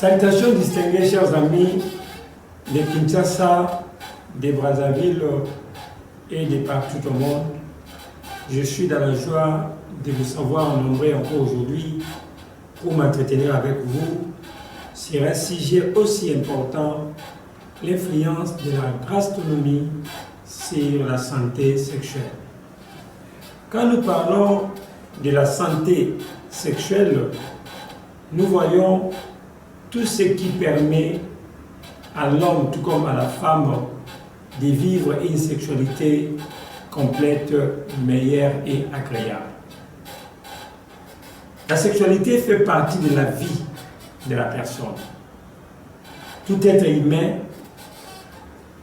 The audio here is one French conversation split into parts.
Salutations distinguées, chers amis de Kinshasa, de Brazzaville et de partout au monde. Je suis dans la joie de vous savoir nombreux encore aujourd'hui pour m'entretenir avec vous sur un sujet aussi important, l'influence de la gastronomie sur la santé sexuelle. Quand nous parlons de la santé sexuelle, nous voyons tout ce qui permet à l'homme, tout comme à la femme, de vivre une sexualité complète, meilleure et agréable. La sexualité fait partie de la vie de la personne. Tout être humain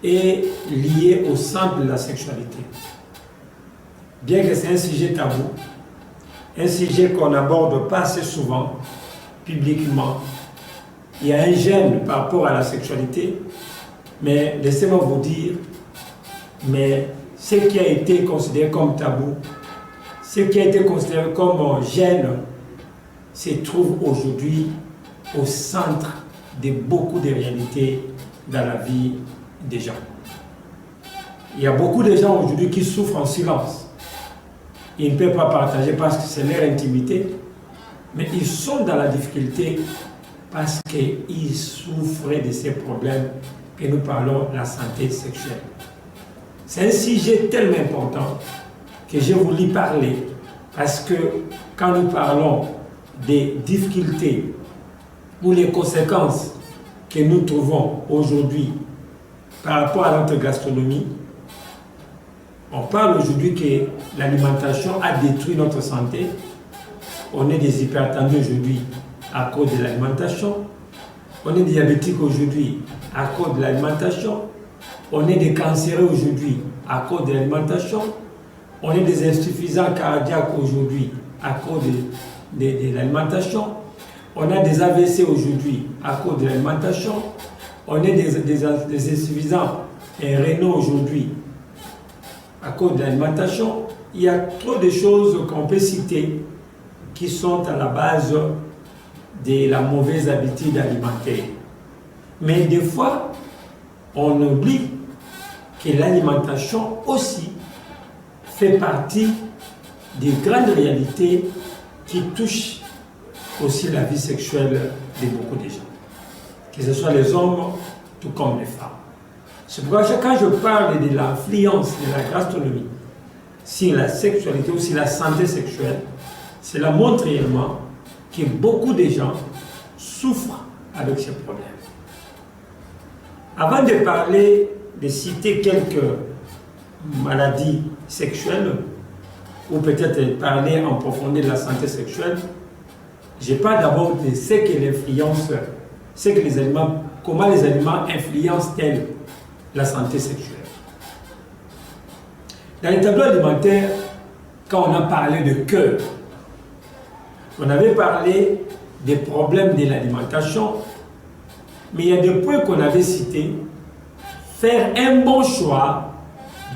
est lié au centre de la sexualité. Bien que c'est un sujet tabou, un sujet qu'on n'aborde pas assez souvent, publiquement, il y a un gêne par rapport à la sexualité, mais laissez-moi vous dire, mais ce qui a été considéré comme tabou, ce qui a été considéré comme gêne, se trouve aujourd'hui au centre de beaucoup de réalités dans la vie des gens. Il y a beaucoup de gens aujourd'hui qui souffrent en silence. Ils ne peuvent pas partager parce que c'est leur intimité, mais ils sont dans la difficulté parce qu'ils souffrent de ces problèmes que nous parlons de la santé sexuelle. C'est un sujet tellement important que je voulais parler parce que quand nous parlons des difficultés ou les conséquences que nous trouvons aujourd'hui par rapport à notre gastronomie, on parle aujourd'hui que l'alimentation a détruit notre santé. On est des hypertendus aujourd'hui à cause de l'alimentation. On est diabétique aujourd'hui à cause de l'alimentation. On est des cancéreux aujourd'hui à cause de l'alimentation. On est des insuffisants cardiaques aujourd'hui à cause de l'alimentation. On a des AVC aujourd'hui à cause de l'alimentation. On est des insuffisants rénaux aujourd'hui à cause de l'alimentation. Il y a trop de choses qu'on peut citer qui sont à la base de la mauvaise habitude alimentaire. Mais des fois, on oublie que l'alimentation aussi fait partie des grandes réalités qui touchent aussi la vie sexuelle de beaucoup de gens. Que ce soit les hommes, tout comme les femmes. C'est pourquoi quand je parle de l'influence de la gastronomie sur la sexualité ou sur la santé sexuelle, cela montre réellement que beaucoup de gens souffrent avec ces problèmes. Avant de parler, de citer quelques maladies sexuelles, ou peut-être parler en profondeur de la santé sexuelle, je parle d'abord de ce que l'influence, ce que les aliments, comment les aliments influencent-ils la santé sexuelle. Dans les tableaux alimentaires, quand on a parlé de cœur, on avait parlé des problèmes de l'alimentation, mais il y a des points qu'on avait cités. Faire un bon choix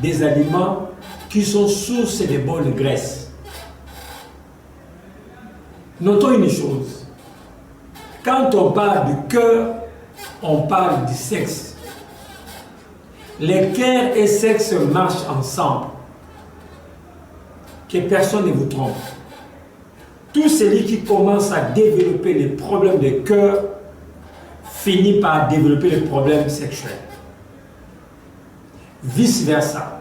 des aliments qui sont sources de bonnes graisses. Notons une chose. Quand on parle du cœur, on parle du sexe. Les cœur et sexe marchent ensemble. Que personne ne vous trompe. Tout celui qui commence à développer les problèmes de cœur finit par développer les problèmes sexuels. Vice-versa.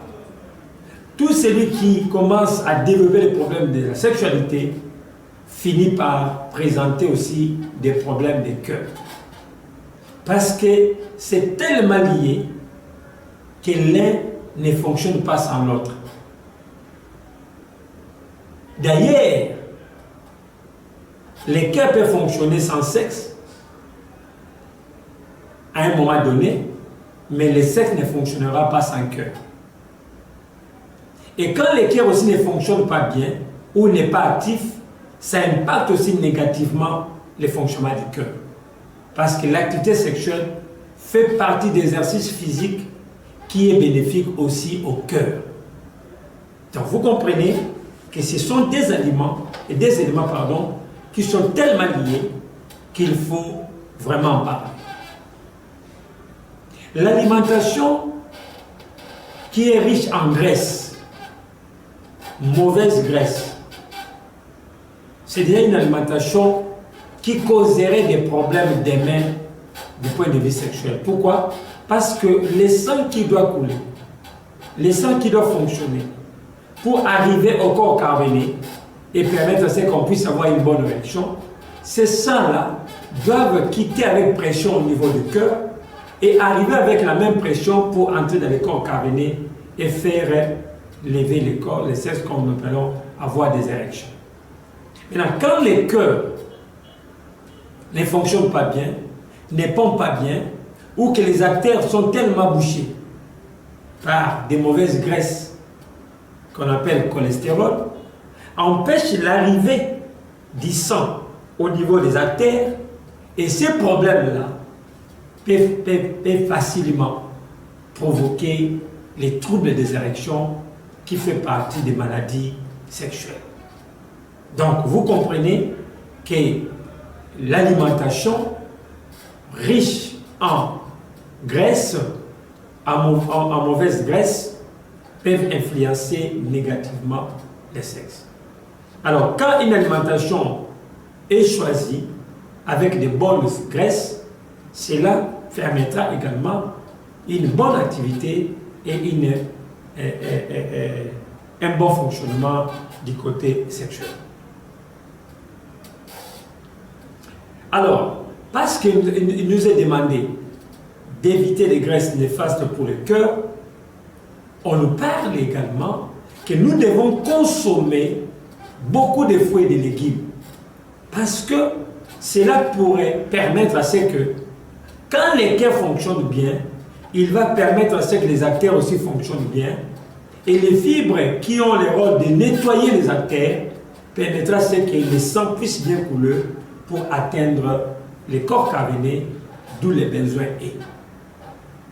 Tout celui qui commence à développer les problèmes de la sexualité finit par présenter aussi des problèmes de cœur. Parce que c'est tellement lié que l'un ne fonctionne pas sans l'autre. D'ailleurs, les cœurs peuvent fonctionner sans sexe à un moment donné, mais le sexe ne fonctionnera pas sans cœur. Et quand le cœur aussi ne fonctionne pas bien ou n'est pas actif, ça impacte aussi négativement le fonctionnement du cœur. Parce que l'activité sexuelle fait partie des exercices physiques qui est bénéfique aussi au cœur. Donc vous comprenez que ce sont des aliments, qui sont tellement liés qu'il faut vraiment en parler. L'alimentation qui est riche en graisse, mauvaise graisse, c'est déjà une alimentation qui causerait des problèmes des mains du point de vue sexuel. Pourquoi? Parce que le sang qui doit couler, le sang qui doit fonctionner pour arriver au corps caverné et permettre à ce qu'on puisse avoir une bonne érection, ces sangs-là doivent quitter avec pression au niveau du cœur et arriver avec la même pression pour entrer dans le corps caverné et faire lever le corps, les sexes, comme nous appelons, avoir des érections. Maintenant, quand le cœur ne fonctionne pas bien, ne pompe pas bien, ou que les artères sont tellement bouchées par des mauvaises graisses qu'on appelle cholestérol, empêche l'arrivée du sang au niveau des artères, et ces problèmes-là peuvent facilement provoquer les troubles des érections qui font partie des maladies sexuelles. Donc vous comprenez que l'alimentation riche en graisse, en mauvaise graisse, peuvent influencer négativement les sexes. Alors, quand une alimentation est choisie avec de bonnes graisses, cela permettra également une bonne activité et un bon fonctionnement du côté sexuel. Alors, parce qu'il nous est demandé d'éviter les graisses néfastes pour le cœur, on nous parle également que nous devons consommer beaucoup de fruits et de légumes. Parce que cela pourrait permettre à ce que, quand le cœur fonctionne bien, il va permettre à ce que les artères aussi fonctionnent bien. Et les fibres qui ont le rôle de nettoyer les artères permettra à ce que le sang puisse bien couler pour atteindre le corps caverné, d'où les besoins est.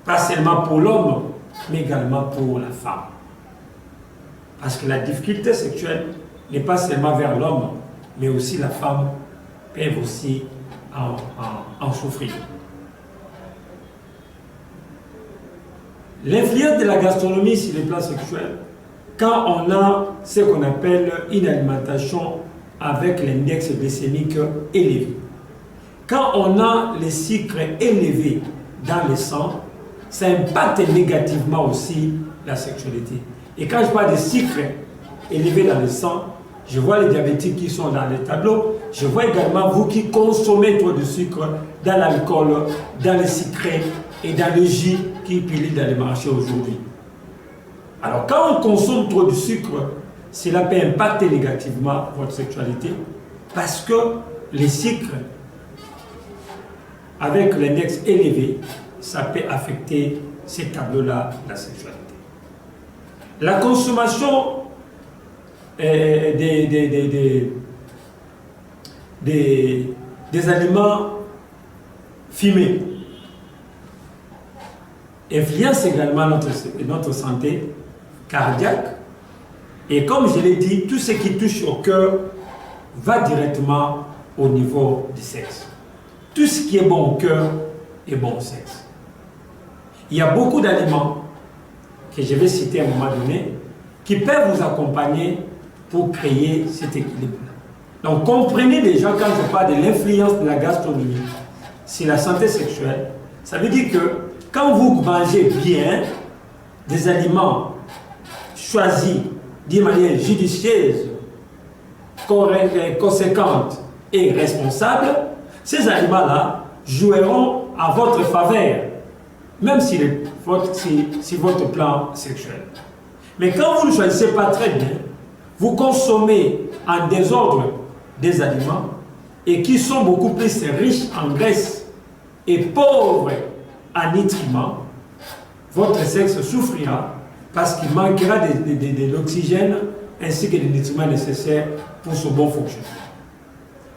Pas seulement pour l'homme, mais également pour la femme. Parce que la difficulté sexuelle n'est pas seulement vers l'homme, mais aussi la femme peut aussi en souffrir. L'influence de la gastronomie sur le plan sexuel, quand on a ce qu'on appelle une alimentation avec l'index glycémique élevé. Quand on a les sucres élevés dans le sang, ça impacte négativement aussi la sexualité. Et quand je parle de sucres élevés dans le sang, je vois les diabétiques qui sont dans les tableaux, je vois également vous qui consommez trop de sucre dans l'alcool, dans les sucrés et dans le jus qui pilent dans les marchés aujourd'hui. Alors quand on consomme trop de sucre, cela peut impacter négativement votre sexualité parce que les sucres avec l'index élevé, ça peut affecter ces tableaux-là de la sexualité. La consommation des aliments fumés influence également notre santé cardiaque. Et comme je l'ai dit, tout ce qui touche au cœur va directement au niveau du sexe. Tout ce qui est bon au cœur est bon au sexe. Il y a beaucoup d'aliments que je vais citer à un moment donné qui peuvent vous accompagner pour créer cet équilibre-là. Donc comprenez déjà quand je parle de l'influence de la gastronomie sur la santé sexuelle, ça veut dire que quand vous mangez bien des aliments choisis d'une manière judicieuse, conséquente et responsable, ces aliments-là joueront à votre faveur, même si votre plan sexuel. Mais quand vous ne choisissez pas très bien, vous consommez en désordre des aliments et qui sont beaucoup plus riches en graisse et pauvres en nutriments, votre sexe souffrira parce qu'il manquera de l'oxygène ainsi que des nutriments nécessaires pour son bon fonctionnement.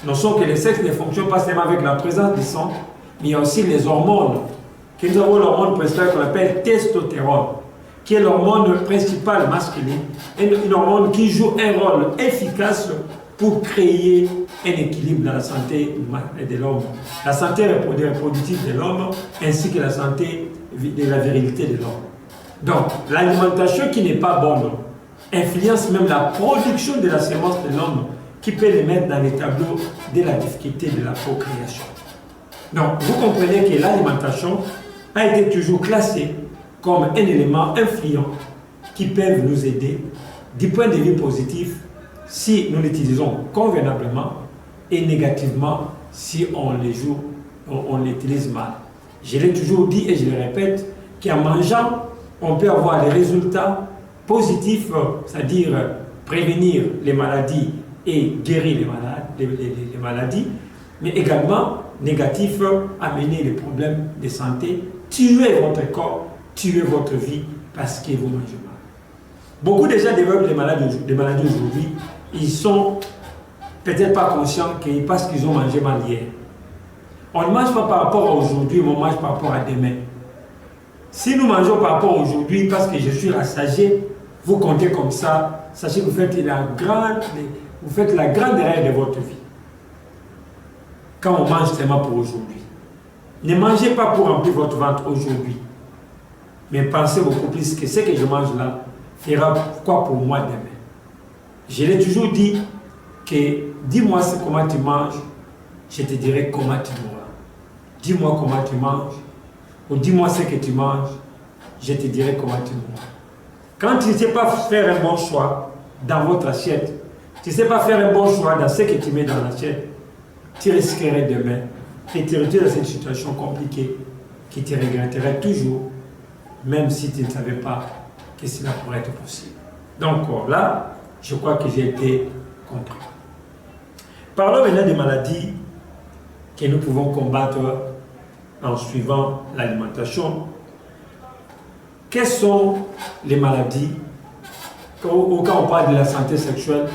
Nous savons que le sexe ne fonctionne pas seulement avec la présence du sang, mais il y a aussi les hormones. Que nous avons l'hormone principale qu'on appelle testostérone, qui est l'hormone principale masculine, et une hormone qui joue un rôle efficace pour créer un équilibre dans la santé de l'homme, la santé reproductive de l'homme, ainsi que la santé de la virilité de l'homme. Donc, l'alimentation qui n'est pas bonne influence même la production de la sémence de l'homme, qui peut les mettre dans les tableaux de la difficulté de la procréation. Donc, vous comprenez que l'alimentation a été toujours classée comme un élément influent qui peut nous aider du point de vue positif si nous l'utilisons convenablement et négativement si on l'utilise mal. Je l'ai toujours dit et je le répète, qu'en mangeant, on peut avoir des résultats positifs, c'est-à-dire prévenir les maladies et guérir les maladies, mais également négatifs, amener les problèmes de santé, tuer votre corps, tuer votre vie parce que vous mangez mal. Beaucoup de gens développent des maladies aujourd'hui, ils sont peut-être pas conscients parce qu'ils ont mangé mal hier. On ne mange pas par rapport à aujourd'hui, mais on mange par rapport à demain. Si nous mangeons par rapport à aujourd'hui parce que je suis rassasié, vous comptez comme ça, sachez que vous faites la grande erreur de votre vie. Quand on mange seulement pour aujourd'hui. Ne mangez pas pour remplir votre ventre aujourd'hui, mais pensez beaucoup plus que ce que je mange là fera quoi pour moi demain. Je l'ai toujours dit que dis-moi comment tu manges, je te dirai comment tu mourras. Dis-moi comment tu manges, ou dis-moi ce que tu manges, je te dirai comment tu mourras. Quand tu ne sais pas faire un bon choix dans votre assiette, tu ne sais pas faire un bon choix dans ce que tu mets dans l'assiette, tu risquerais demain de te retrouver dans cette situation compliquée qui te regretterait toujours, même si tu ne savais pas que cela pourrait être possible. Donc là, je crois que j'ai été compris. Parlons maintenant des maladies que nous pouvons combattre en suivant l'alimentation. Quelles sont les maladies, quand on parle de la santé sexuelle,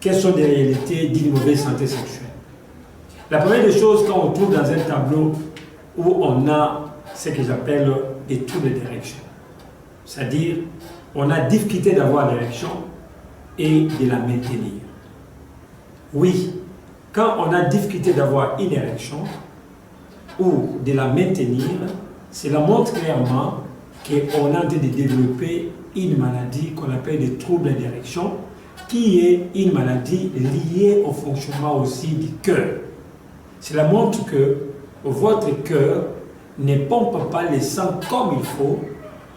quelles sont les réalités d'une mauvaise santé sexuelle? La première des choses, quand on trouve dans un tableau où on a ce que j'appelle des troubles d'érection, c'est-à-dire on a difficulté d'avoir l'érection et de la maintenir. Oui, quand on a difficulté d'avoir une érection ou de la maintenir, cela montre clairement qu'on est en train de développer une maladie qu'on appelle des troubles d'érection, qui est une maladie liée au fonctionnement aussi du cœur. Cela montre que votre cœur ne pompe pas le sang comme il faut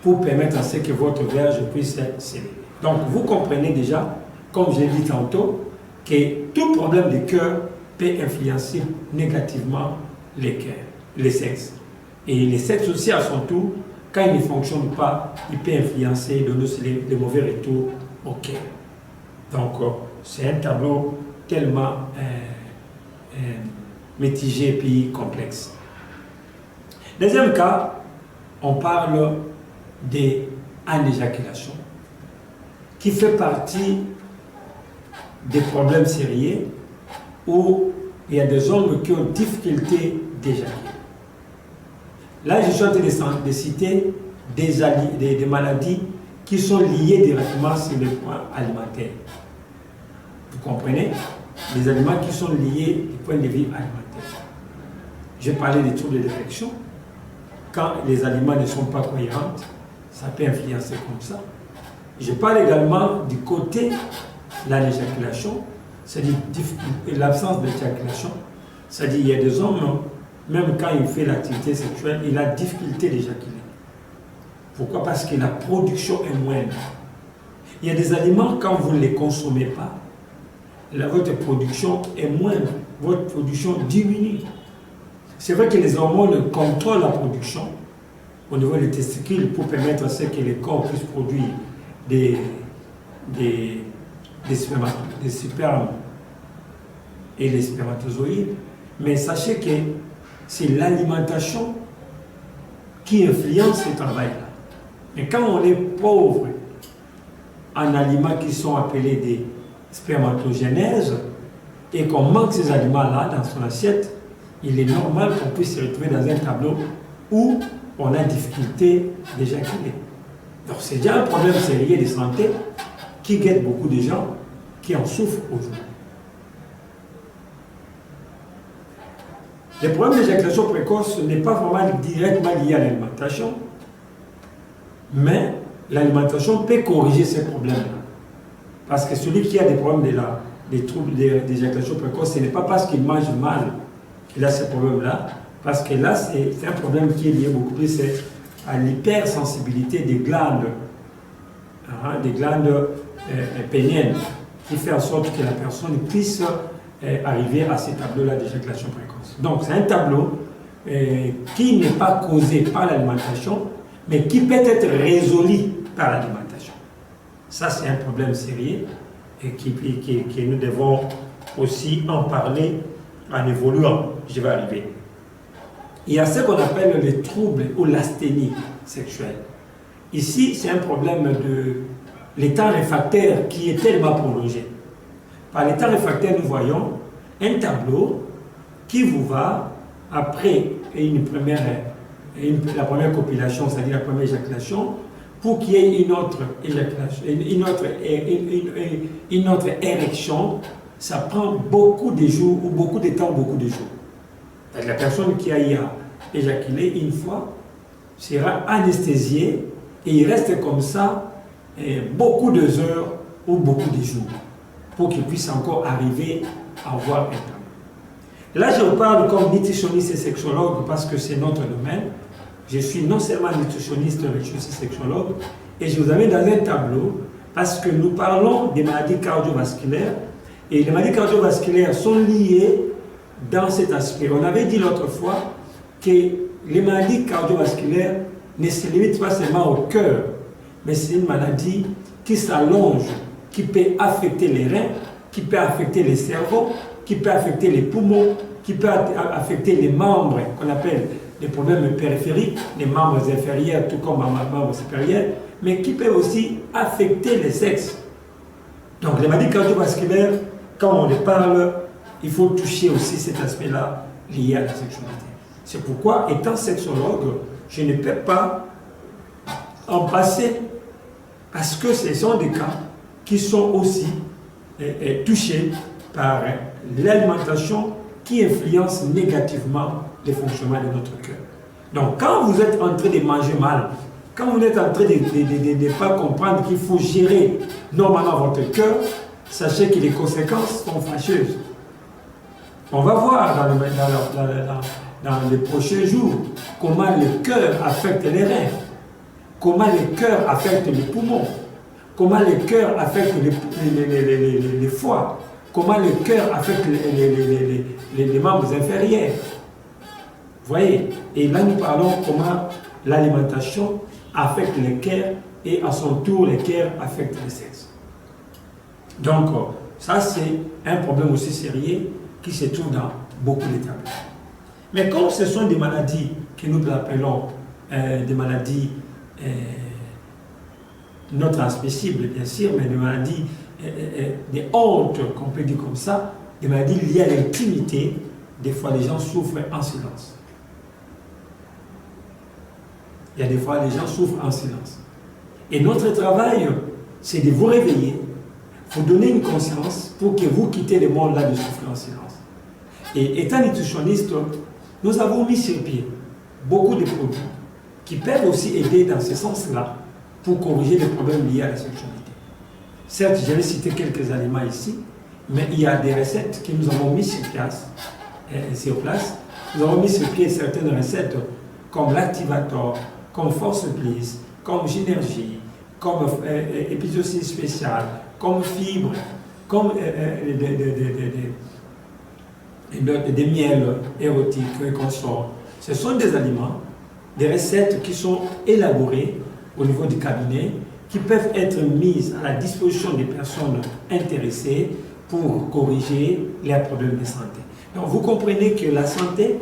pour permettre à ce que votre verge puisse s'élever. Donc vous comprenez déjà, comme je l'ai dit tantôt, que tout problème de cœur peut influencer négativement les sexes. Et les sexes aussi à son tour, quand ils ne fonctionnent pas, il peut influencer, donner des mauvais retours au cœur. Donc c'est un tableau tellement mitigé et puis complexe. Deuxième cas, on parle d'éjaculation, qui fait partie des problèmes sérieux où il y a des hommes qui ont difficulté d'éjaculer. Là, je suis en train de citer des maladies qui sont liées directement sur le point alimentaire. Vous comprenez? Les aliments qui sont liés du point de vue alimentaire. Je parlais des troubles d'érection. Quand les aliments ne sont pas cohérents, ça peut influencer comme ça. Je parle également du côté de l'éjaculation, c'est-à-dire l'absence d'éjaculation. C'est-à-dire qu'il y a des hommes, même quand il fait l'activité sexuelle, il a difficulté d'éjaculer. Pourquoi? Parce que la production est moindre. Il y a des aliments, quand vous ne les consommez pas, votre production est moindre, votre production diminue. C'est vrai que les hormones contrôlent la production au niveau des testicules pour permettre à ce que les corps puissent produire des spermes et les spermatozoïdes. Mais sachez que c'est l'alimentation qui influence ce travail-là. Mais quand on est pauvre en aliments qui sont appelés des spermatogénèses et qu'on manque ces aliments-là dans son assiette, il est normal qu'on puisse se retrouver dans un tableau où on a difficulté d'éjaculer. Donc c'est déjà un problème sérieux de santé qui guette beaucoup de gens qui en souffrent aujourd'hui. Le problème d'éjaculation précoce n'est pas vraiment directement lié à l'alimentation, mais l'alimentation peut corriger ces problèmes-là. Parce que celui qui a des problèmes des troubles d'éjaculation précoce, ce n'est pas parce qu'il mange mal qu'il a ces problèmes-là, parce que là, c'est un problème qui est lié beaucoup plus à l'hypersensibilité des glandes péniennes, qui fait en sorte que la personne puisse arriver à ces tableaux-là d'éjaculation précoce. Donc, c'est un tableau qui n'est pas causé par l'alimentation, mais qui peut être résolu par l'alimentation. Ça, c'est un problème sérieux et que nous devons aussi en parler en évoluant. Je vais arriver. Il y a ce qu'on appelle les troubles ou l'asthénie sexuelle. Ici, c'est un problème de l'état réfractaire qui est tellement prolongé. Par l'état réfractaire, nous voyons un tableau qui vous va, après la première copulation, c'est-à-dire la première éjaculation, pour qu'il y ait une autre éjaculation, une autre érection, ça prend beaucoup de jours, ou beaucoup de temps, beaucoup de jours. La personne qui a éjaculé une fois sera anesthésiée et il reste comme ça beaucoup d'heures ou beaucoup de jours pour qu'il puisse encore arriver à avoir un temps. Là, je parle comme nutritionniste et sexologue parce que c'est notre domaine. Je suis non seulement nutritionniste, mais je suis aussi sexologue. Et je vous amène dans un tableau parce que nous parlons des maladies cardiovasculaires. Et les maladies cardiovasculaires sont liées dans cet aspect. On avait dit l'autre fois que les maladies cardiovasculaires ne se limitent pas seulement au cœur, mais c'est une maladie qui s'allonge, qui peut affecter les reins, qui peut affecter les cerveaux, qui peut affecter les poumons, qui peut affecter les membres qu'on appelle les problèmes périphériques, les membres inférieurs tout comme les membres supérieurs, mais qui peut aussi affecter les sexes. Donc les maladies cardiovasculaires, quand on les parle, il faut toucher aussi cet aspect-là lié à la sexualité. C'est pourquoi, étant sexologue, je ne peux pas en passer parce que ce sont des cas qui sont aussi touchés par l'alimentation qui influence négativement le fonctionnement de notre cœur. Donc, quand vous êtes en train de manger mal, quand vous êtes en train de ne pas comprendre qu'il faut gérer normalement votre cœur, sachez que les conséquences sont fâcheuses. On va voir dans les prochains jours comment le cœur affecte les reins, comment le cœur affecte les poumons, comment le cœur affecte les foies, comment le cœur affecte les membres inférieurs. Vous voyez? Et là, nous parlons comment l'alimentation affecte le cœur et à son tour, le cœur affecte le sexe. Donc, ça, c'est un problème aussi sérieux qui se trouve dans beaucoup d'établissements. Mais comme ce sont des maladies que nous appelons des maladies non transmissibles, bien sûr, mais des maladies des hontes, qu'on peut dire comme ça, des maladies liées à l'intimité, des fois les gens souffrent en silence. Il y a des fois les gens souffrent en silence. Et notre travail, c'est de vous réveiller, vous donner une conscience pour que vous quittez le monde là de souffrir en silence. Et étant nutritionniste, nous avons mis sur pied beaucoup de produits qui peuvent aussi aider dans ce sens-là pour corriger les problèmes liés à la sexualité. Certes, je vais citer quelques aliments ici, mais il y a des recettes que nous avons mis sur place. Nous avons mis sur pied certaines recettes comme l'activator, comme Force Bliss, comme Gynergie, comme épizocine spéciale, comme fibre, comme des miels érotiques et consorts. Ce sont des aliments, des recettes qui sont élaborées au niveau du cabinet, qui peuvent être mises à la disposition des personnes intéressées pour corriger leurs problèmes de santé. Donc vous comprenez que la santé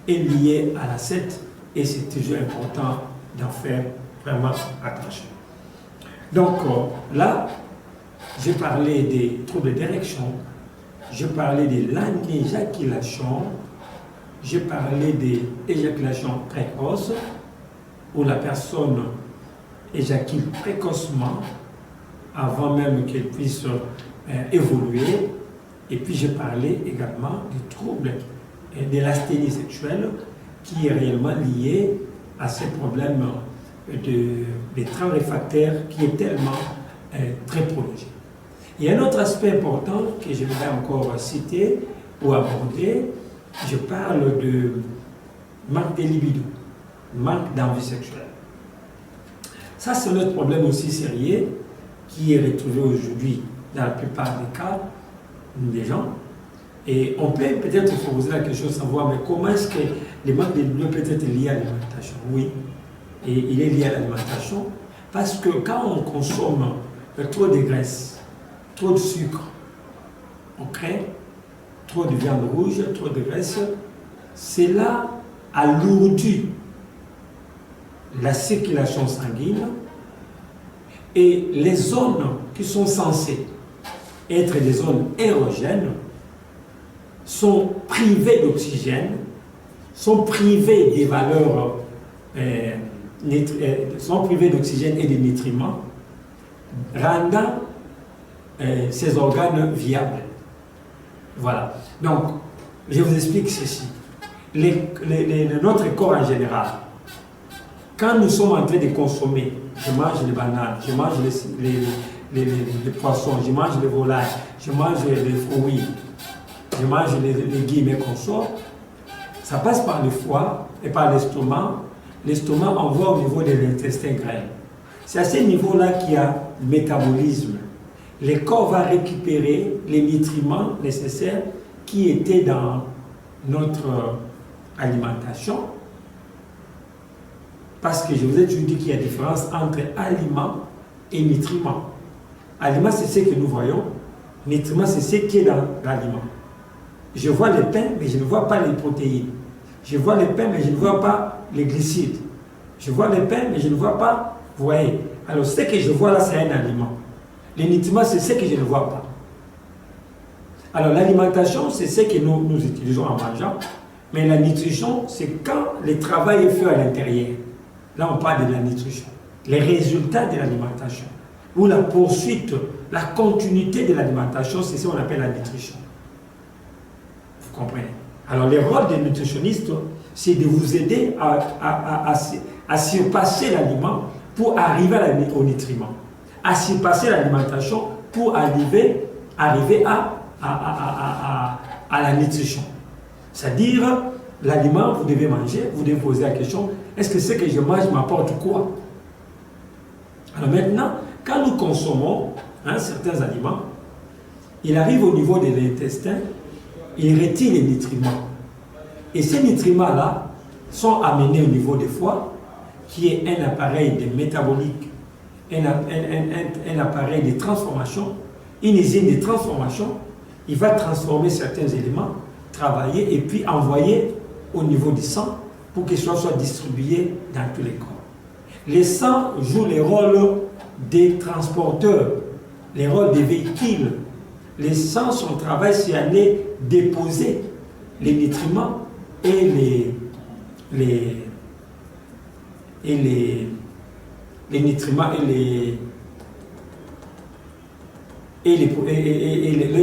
est liée à la recette et c'est toujours important d'en faire vraiment attention. Donc là, j'ai parlé des troubles d'érection, j'ai parlé de l'anéjaculation, j'ai parlé des éjaculations précoces, où la personne éjacule précocement avant même qu'elle puisse évoluer. Et puis j'ai parlé également des troubles l'asthénie sexuelle qui est réellement liée à ces problèmes d'état réfractaire qui est tellement très prolongé. Il y a un autre aspect important que je vais encore citer ou aborder. Je parle de manque de libido, manque d'envie sexuelle. Ça, c'est notre problème aussi sérieux qui est retrouvé aujourd'hui dans la plupart des cas des gens. Et on peut peut-être se poser la question de savoir, mais comment est-ce que le manque de libido peut être lié à l'alimentation? Oui, et il est lié à l'alimentation parce que quand on consomme trop de graisse, trop de sucre, ok, trop de viande rouge, trop de graisse, cela alourdit la circulation sanguine et les zones qui sont censées être des zones érogènes sont privées d'oxygène, sont privées des valeurs, sont privées d'oxygène et de nutriments, rendant ces organes viables. Voilà. Donc, je vous explique ceci. Notre corps en général, quand nous sommes en train de consommer, je mange les bananes, je mange les poissons, je mange les volailles, je mange les fruits, je mange les légumes et consorts, ça passe par le foie et par l'estomac. L'estomac envoie au niveau de l'intestin grêle. C'est à ce niveau-là qu'il y a le métabolisme. Le corps va récupérer les nutriments nécessaires qui étaient dans notre alimentation. Parce que je vous ai toujours dit qu'il y a une différence entre aliments et nutriments. Aliments, c'est ce que nous voyons. Nutriments, c'est ce qui est dans l'aliment. Je vois le pain, mais je ne vois pas les protéines. Je vois le pain, mais je ne vois pas les glucides. Je vois le pain, mais je ne vois pas, vous voyez. Alors, ce que je vois là, c'est un aliment. Les nutriments, c'est ce que je ne vois pas. Alors, l'alimentation, c'est ce que nous utilisons en mangeant. Mais la nutrition, c'est quand le travail est fait à l'intérieur. Là, on parle de la nutrition. Les résultats de l'alimentation. Ou la poursuite, la continuité de l'alimentation, c'est ce qu'on appelle la nutrition. Vous comprenez? Alors, le rôle des nutritionnistes, c'est de vous aider à surpasser l'aliment pour arriver aux nutriments. À surpasser l'alimentation pour arriver à la nutrition. C'est-à-dire, l'aliment, vous devez manger, vous devez poser la question, est-ce que ce que je mange m'apporte quoi? Alors maintenant, quand nous consommons certains aliments, il arrive au niveau de l'intestin, il retire les nutriments. Et ces nutriments-là sont amenés au niveau du foie, qui est un appareil de métabolique, un appareil de transformation, une usine de transformation. Il va transformer certains éléments, travailler et puis envoyer au niveau du sang pour qu'ils soient distribués dans tous les corps. Les sangs jouent le rôle des transporteurs, les rôles des véhicules. Les sangs, son travail, c'est aller déposer les nutriments et les nutriments et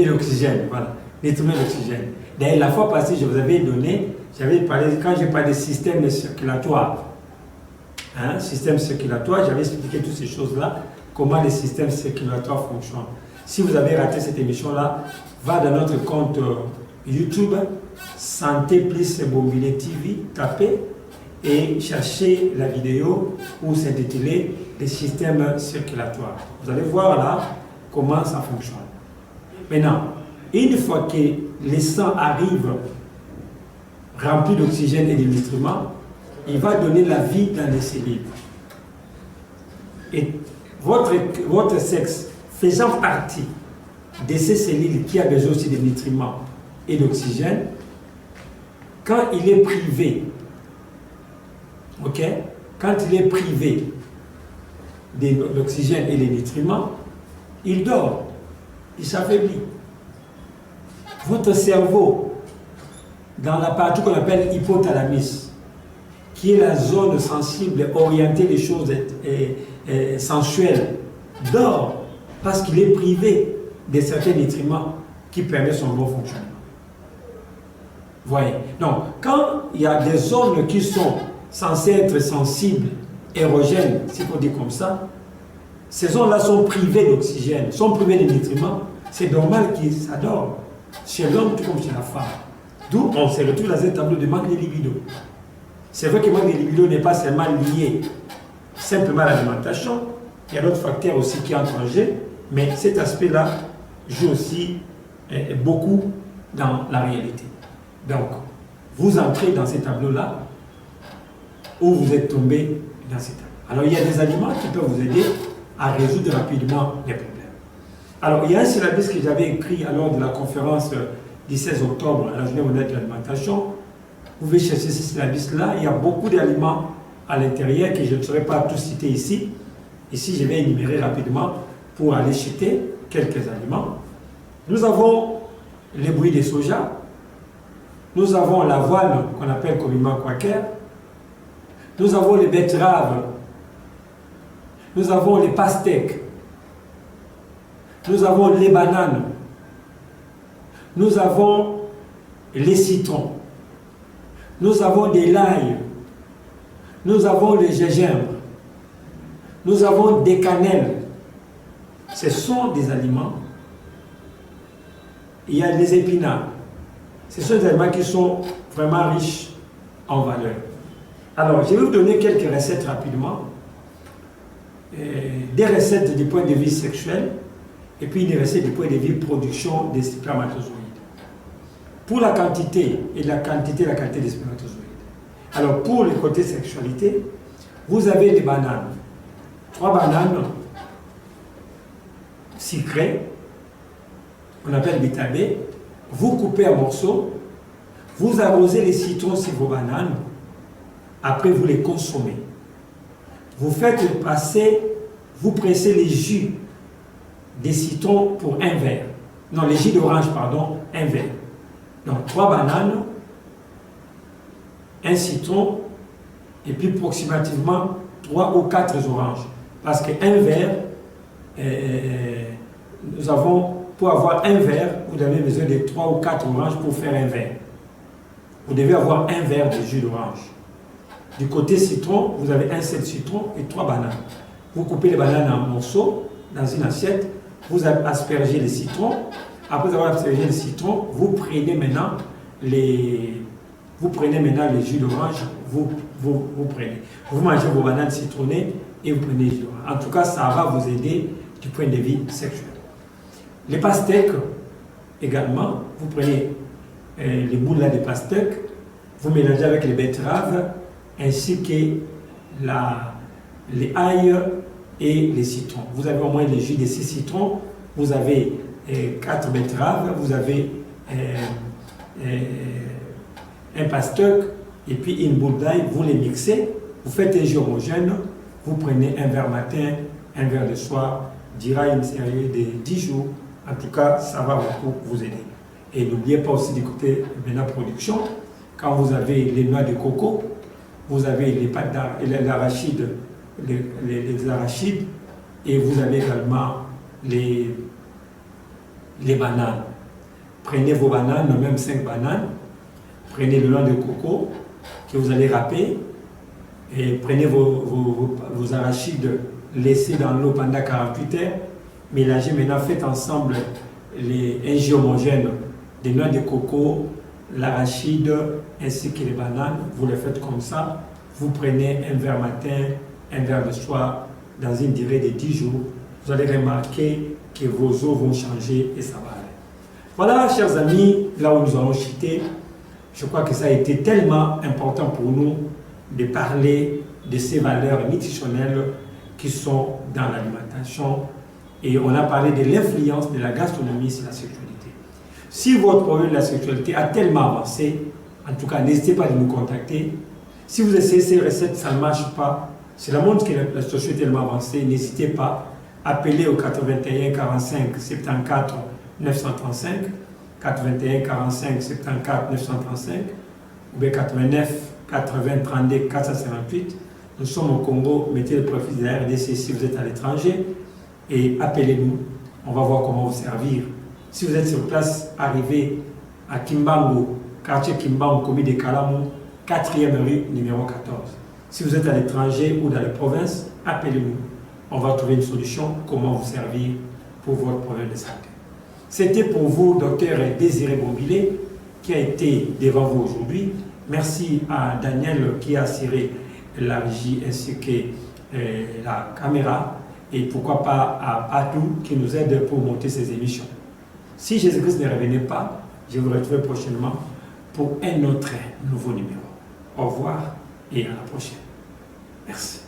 l'oxygène. Voilà, nutriments et l'oxygène. D'ailleurs, la fois passée, je vous avais donné, quand j'ai parlé de système circulatoire, système circulatoire, j'avais expliqué toutes ces choses-là, comment les systèmes circulatoires fonctionnent. Si vous avez raté cette émission-là, va dans notre compte YouTube, Santé plus Bombilé TV, tapez et cherchez la vidéo où c'est intitulé les systèmes circulatoires. Vous allez voir là comment ça fonctionne. Maintenant, une fois que le sang arrive rempli d'oxygène et de nutriments, il va donner la vie dans les cellules. Et votre sexe faisant partie de ces cellules qui a besoin aussi de nutriments et d'oxygène, quand il est privé, quand il est privé de l'oxygène et des nutriments, il dort, il s'affaiblit. Votre cerveau, dans la partie qu'on appelle hypothalamus, qui est la zone sensible orientée des choses sensuelles, dort parce qu'il est privé de certains nutriments qui permettent son bon fonctionnement. Voyez. Donc, quand il y a des zones qui sont censées être sensibles, érogènes, si on dit comme ça, ces zones-là sont privées d'oxygène, sont privées de nutriments. C'est normal qu'ils s'adorment chez l'homme tout comme chez la femme. D'où on se retrouve dans un tableau de manque de libido. C'est vrai que le manque de libido n'est pas seulement lié simplement à l'alimentation, il y a d'autres facteurs aussi qui entrent en jeu, mais cet aspect-là joue aussi beaucoup dans la réalité. Donc, vous entrez dans ces tableaux-là où vous êtes tombé dans ces tableaux. Alors, il y a des aliments qui peuvent vous aider à résoudre rapidement les problèmes. Alors, il y a un syllabus que j'avais écrit lors de la conférence du 16 octobre à la Journée mondiale de l'alimentation. Vous pouvez chercher ce syllabus-là. Il y a beaucoup d'aliments à l'intérieur que je ne saurais pas tous citer ici. Ici, je vais énumérer rapidement pour aller citer quelques aliments. Nous avons les bouillies de soja. Nous avons l'avoine qu'on appelle communément quaker. Nous avons les betteraves. Nous avons les pastèques. Nous avons les bananes. Nous avons les citrons. Nous avons de l'ail. Nous avons le gingembre. Nous avons des cannelles. Ce sont des aliments. Il y a les épinards. Ce sont des aliments qui sont vraiment riches en valeur. Alors, je vais vous donner quelques recettes rapidement. Des recettes du point de vue sexuel et puis des recettes du point de vue production des spermatozoïdes. Pour la quantité et la qualité des spermatozoïdes. Alors, pour le côté sexualité, vous avez les bananes. 3 bananes sucrées, on appelle bêta B. Vous coupez en morceaux, vous arrosez les citrons sur vos bananes, après vous les consommez. Vous faites passer, vous pressez les jus des citrons pour un verre. Non, les jus d'orange, pardon, un verre. Donc 3 bananes, un citron, et puis approximativement 3 ou 4 oranges. Parce qu'un verre, nous avons, pour avoir un verre, vous avez besoin de 3 ou 4 oranges pour faire un verre. Vous devez avoir un verre de jus d'orange. Du côté citron, vous avez un seul citron et 3 bananes. Vous coupez les bananes en morceaux dans une assiette, vous aspergez les citrons. Après avoir aspergé le citron, vous prenez maintenant les jus d'orange, vous prenez. Vous mangez vos bananes citronnées et vous prenez les jus d'orange. En tout cas, ça va vous aider du point de vue sexuel. Les pastèques, également, vous prenez les boules là de pastèques, vous mélangez avec les betteraves, ainsi que les ail et les citrons. Vous avez au moins les jus de 6 citrons, vous avez 4 betteraves, vous avez un pastèque et puis une boule d'ail, vous les mixez, vous faites un jus homogène, vous prenez un verre matin, un verre le soir, durant une série de 10 jours. En tout cas, ça va beaucoup vous aider. Et n'oubliez pas aussi d'écouter la production. Quand vous avez les noix de coco, vous avez les pâtes d'arachide, les arachides, et vous avez également les bananes. Prenez vos bananes, même 5 bananes, prenez le noix de coco que vous allez râper, et prenez vos arachides, laissez dans l'eau pendant 48 heures, mélangez maintenant, faites ensemble un jus homogène des noix de coco, l'arachide ainsi que les bananes, vous les faites comme ça, vous prenez un verre matin, un verre le soir, dans une durée de 10 jours, vous allez remarquer que vos os vont changer et ça va aller. Voilà, chers amis, là où nous allons chuter, je crois que ça a été tellement important pour nous de parler de ces valeurs nutritionnelles qui sont dans l'alimentation. Et on a parlé de l'influence de la gastronomie sur la sexualité. Si votre problème de la sexualité a tellement avancé, en tout cas, n'hésitez pas à nous contacter. Si vous essayez ces recettes, ça ne marche pas, cela montre que la situation est tellement avancée, n'hésitez pas. Appelez au 81 45 74 935, 81 45 74 935, ou bien 89 80 32 458. Nous sommes au Congo, mettez le profil de la RDC si vous êtes à l'étranger et appelez-nous. On va voir comment vous servir. Si vous êtes sur place, arrivez à Kimbangu, quartier Kimba, commis de Kalamou, 4e rue, numéro 14. Si vous êtes à l'étranger ou dans les provinces, appelez-nous. On va trouver une solution, comment vous servir pour votre problème de santé. C'était pour vous, docteur Désiré Bombilé, qui a été devant vous aujourd'hui. Merci à Daniel qui a assuré la régie ainsi que la caméra. Et pourquoi pas à Patou qui nous aide pour monter ces émissions. Si Jésus-Christ ne revenait pas, je vous retrouverai prochainement pour un autre nouveau numéro. Au revoir et à la prochaine. Merci.